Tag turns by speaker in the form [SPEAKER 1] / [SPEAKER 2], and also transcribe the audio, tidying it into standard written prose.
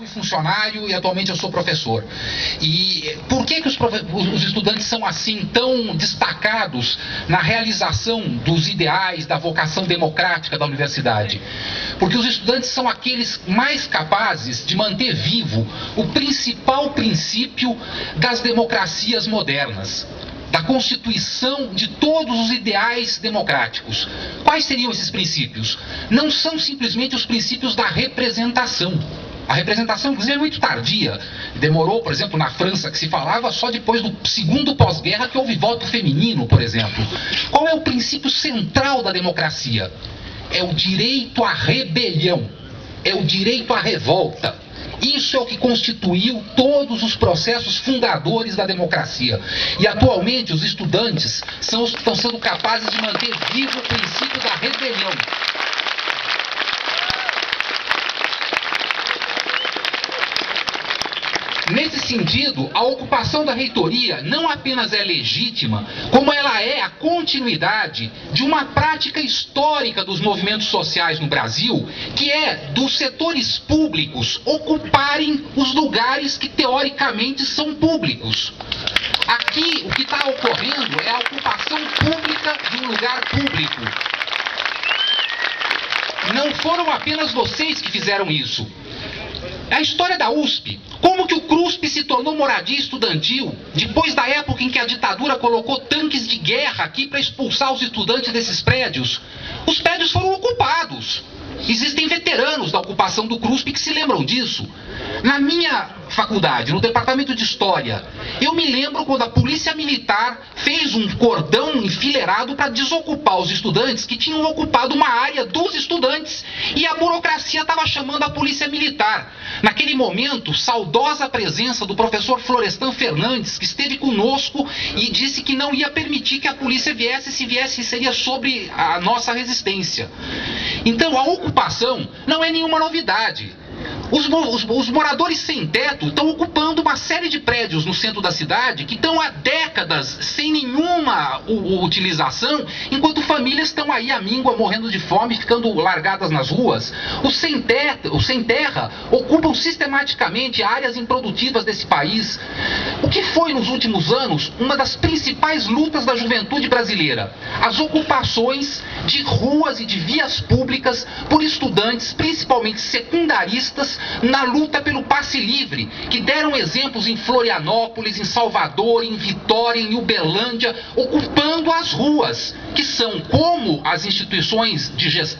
[SPEAKER 1] Fui funcionário e atualmente eu sou professor. E por que os estudantes são assim tão destacados na realização dos ideais da vocação democrática da universidade? Porque os estudantes são aqueles mais capazes de manter vivo o principal princípio das democracias modernas, da constituição de todos os ideais democráticos. Quais seriam esses princípios? Não são simplesmente os princípios da representação. A representação, inclusive, é muito tardia. Demorou, por exemplo, na França, que se falava só depois do segundo pós-guerra que houve voto feminino, por exemplo. Qual é o princípio central da democracia? É o direito à rebelião, é o direito à revolta. Isso é o que constituiu todos os processos fundadores da democracia. E atualmente os estudantes estão sendo capazes de manter vivo o princípio da rebelião. Nesse sentido, a ocupação da reitoria não apenas é legítima, como ela é a continuidade de uma prática histórica dos movimentos sociais no Brasil, que é dos setores públicos ocuparem os lugares que teoricamente são públicos. Aqui, o que está ocorrendo é a ocupação pública de um lugar público. Não foram apenas vocês que fizeram isso. A história da USP, como que o CRUSP se tornou moradia estudantil, depois da época em que a ditadura colocou tanques de guerra aqui para expulsar os estudantes desses prédios. Os prédios foram ocupados. Existem veteranos da ocupação do CRUSP que se lembram disso. Na minha faculdade, no departamento de História, eu me lembro quando a polícia militar fez um cordão enfileirado para desocupar os estudantes que tinham ocupado uma área dos estudantes e a burocracia estava chamando a polícia militar. Naquele momento, saudosa presença do professor Florestan Fernandes, que esteve conosco e disse que não ia permitir que a polícia viesse, se viesse seria sobre a nossa resistência. Então a ocupação não é nenhuma novidade. Os moradores sem teto estão ocupando uma série de prédios no centro da cidade que estão há décadas sem nenhuma utilização, enquanto famílias estão aí à míngua, morrendo de fome, ficando largadas nas ruas. Os sem terra ocupam sistematicamente áreas improdutivas desse país. O que foi nos últimos anos uma das principais lutas da juventude brasileira? As ocupações de ruas e de vias públicas por estudantes, principalmente secundaristas, na luta pelo passe livre, que deram exemplos em Florianópolis, em Salvador, em Vitória, em Uberlândia, ocupando as ruas, que são como as instituições de gestão